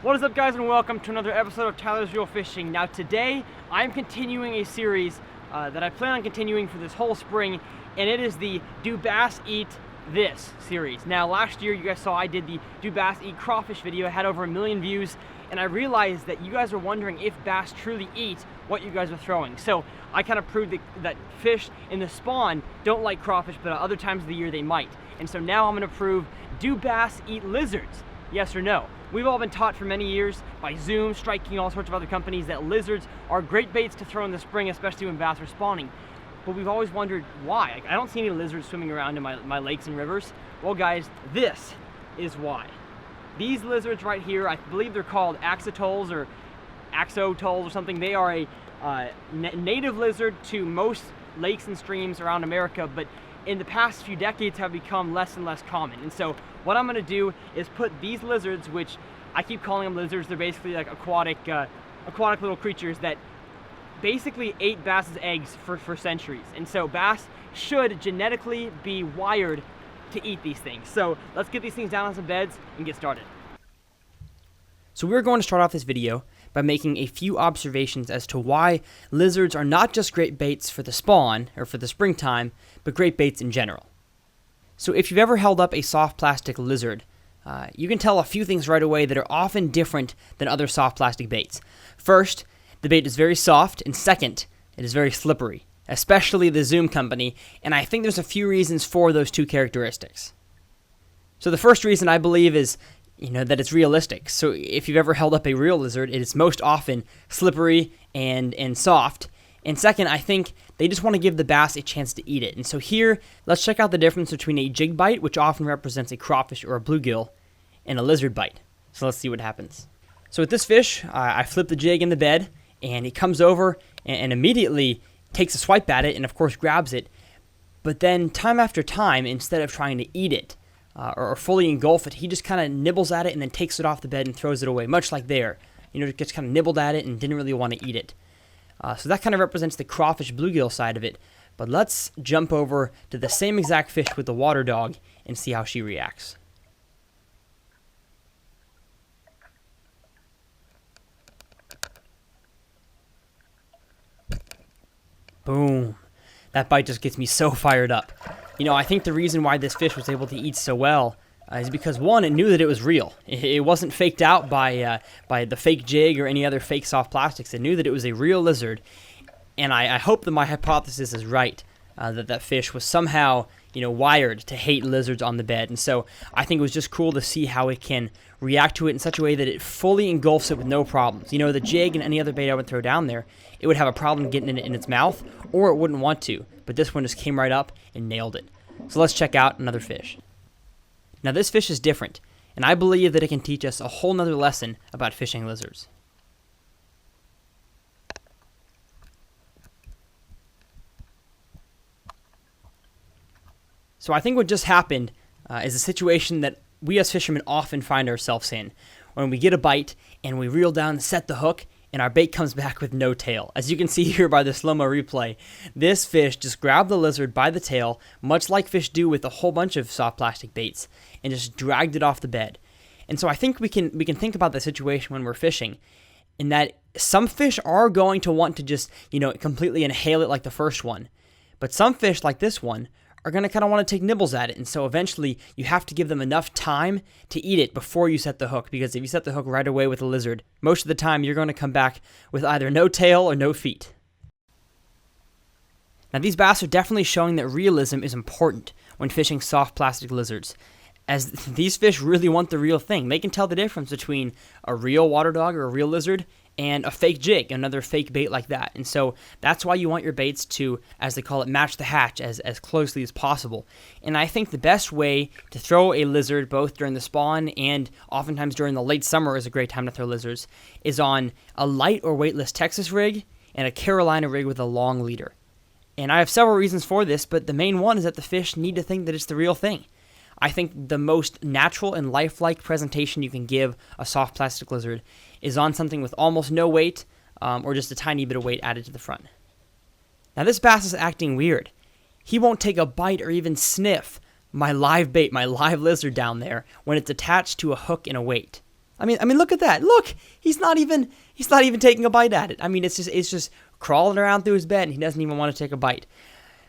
What is up, guys, and welcome to another episode of Tyler's Real Fishing. Now today I'm continuing a series that I plan on continuing for this whole spring, and it is the Do Bass Eat This series. Now last year you guys saw I did the Do Bass Eat Crawfish video. It had over 1 million views, and I realized that you guys are wondering if bass truly eat what you guys are throwing. So I kind of proved that fish in the spawn don't like crawfish, but at other times of the year they might. And so now I'm going to prove, do bass eat lizards? Yes or no? We've all been taught for many years by Zoom, Striking, all sorts of other companies that lizards are great baits to throw in the spring, especially when bass are spawning. But we've always wondered why. I don't see any lizards swimming around in my lakes and rivers. Well, guys, this is why. These lizards right here, I believe they're called axolotls or axolotls or something. They are a native lizard to most lakes and streams around America, but in the past few decades have become less and less common. And so what I'm going to do is put these lizards, which I keep calling them lizards, they're basically like aquatic little creatures that basically ate bass's eggs for centuries. And so bass should genetically be wired to eat these things. So let's get these things down on some beds and get started. So we're going to start off this video by making a few observations as to why lizards are not just great baits for the spawn or for the springtime, but great baits in general. So if you've ever held up a soft plastic lizard, you can tell a few things right away that are often different than other soft plastic baits. First, the bait is very soft, and second, it is very slippery, especially the Zoom company, and I think there's a few reasons for those two characteristics. So the first reason I believe is that it's realistic. So if you've ever held up a real lizard, it is most often slippery and soft. And second, I think they just want to give the bass a chance to eat it. And so here, let's check out the difference between a jig bite, which often represents a crawfish or a bluegill, and a lizard bite. So let's see what happens. So with this fish, I flip the jig in the bed, and he comes over and immediately takes a swipe at it and of course grabs it. But then time after time, instead of trying to eat it, or fully engulf it, he just kind of nibbles at it and then takes it off the bed and throws it away, much like there. Just kind of nibbled at it and didn't really want to eat it. So that kind of represents the crawfish bluegill side of it. But let's jump over to the same exact fish with the water dog and see how she reacts. Boom. That bite just gets me so fired up. I think the reason why this fish was able to eat so well is because, one, it knew that it was real. It wasn't faked out by the fake jig or any other fake soft plastics. It knew that it was a real lizard, and I hope that my hypothesis is right, that fish was somehow wired to hate lizards on the bed. And so I think it was just cool to see how it can react to it in such a way that it fully engulfs it with no problems. The jig and any other bait I would throw down there, it would have a problem getting it in its mouth, or it wouldn't want to. But this one just came right up and nailed it. So let's check out another fish. Now this fish is different, and I believe that it can teach us a whole nother lesson about fishing lizards. So I think what just happened is a situation that we as fishermen often find ourselves in, when we get a bite and we reel down and set the hook, and our bait comes back with no tail. As you can see here by the slow-mo replay, this fish just grabbed the lizard by the tail, much like fish do with a whole bunch of soft plastic baits, and just dragged it off the bed. And so I think we can think about the situation when we're fishing, in that some fish are going to want to just, completely inhale it like the first one. But some fish, like this one, are going to kind of want to take nibbles at it. And so eventually you have to give them enough time to eat it before you set the hook, because if you set the hook right away with a lizard, most of the time you're going to come back with either no tail or no feet. Now these bass are definitely showing that realism is important when fishing soft plastic lizards, as these fish really want the real thing. They can tell the difference between a real water dog or a real lizard and a fake jig, another fake bait like that. And so that's why you want your baits to, as they call it, match the hatch as closely as possible. And I think the best way to throw a lizard, both during the spawn and oftentimes during the late summer is a great time to throw lizards, is on a light or weightless Texas rig and a Carolina rig with a long leader. And I have several reasons for this, but the main one is that the fish need to think that it's the real thing. I think the most natural and lifelike presentation you can give a soft plastic lizard is on something with almost no weight, or just a tiny bit of weight added to the front. Now this bass is acting weird. He won't take a bite or even sniff my live bait, my live lizard down there, when it's attached to a hook and a weight. I mean, look at that. Look, he's not even taking a bite at it. I mean, it's just crawling around through his bed, and he doesn't even want to take a bite.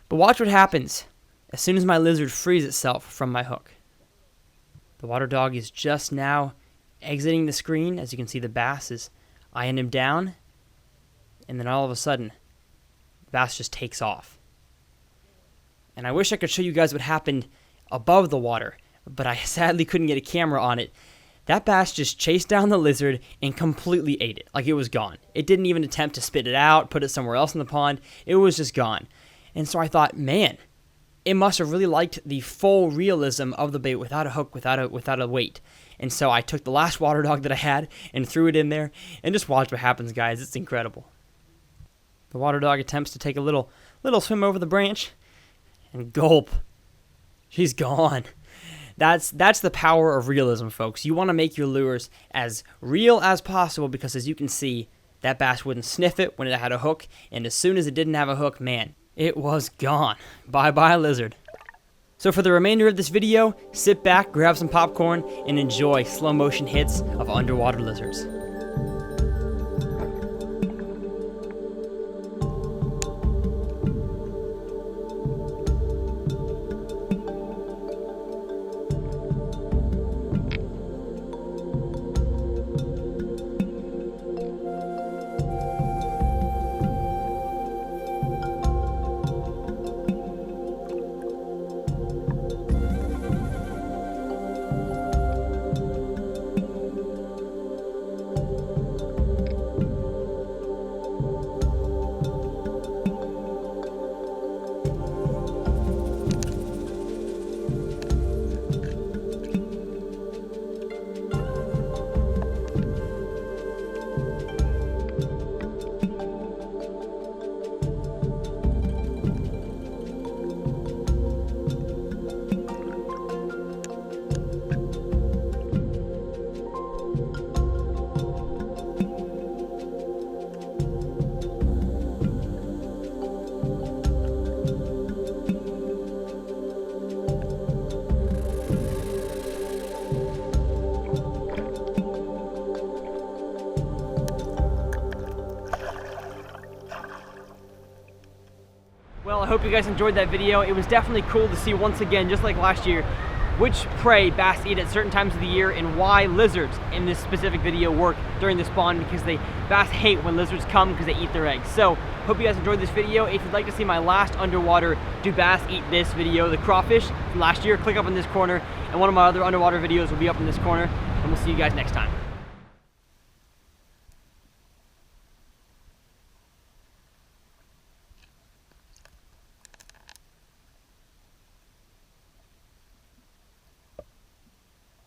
But watch what happens as soon as my lizard frees itself from my hook. The water dog is just now exiting the screen. As you can see, the bass is eyeing him down, and then all of a sudden, the bass just takes off. And I wish I could show you guys what happened above the water, but I sadly couldn't get a camera on it. That bass just chased down the lizard and completely ate it, like it was gone. It didn't even attempt to spit it out, put it somewhere else in the pond. It was just gone. And so I thought, man, it must have really liked the full realism of the bait without a hook, without a weight. And so I took the last water dog that I had and threw it in there, and just watch what happens, guys. It's incredible. The water dog attempts to take a little swim over the branch, and gulp. She's gone. That's the power of realism, folks. You want to make your lures as real as possible because, as you can see, that bass wouldn't sniff it when it had a hook, and as soon as it didn't have a hook, man, it was gone. Bye-bye, lizard. So for the remainder of this video, sit back, grab some popcorn, and enjoy slow motion hits of underwater lizards. Well, I hope you guys enjoyed that video. It was definitely cool to see once again, just like last year, which prey bass eat at certain times of the year and why lizards in this specific video work during the spawn, because bass hate when lizards come because they eat their eggs. So, hope you guys enjoyed this video. If you'd like to see my last underwater do bass eat this video, the crawfish from last year, click up in this corner, and one of my other underwater videos will be up in this corner, and we'll see you guys next time.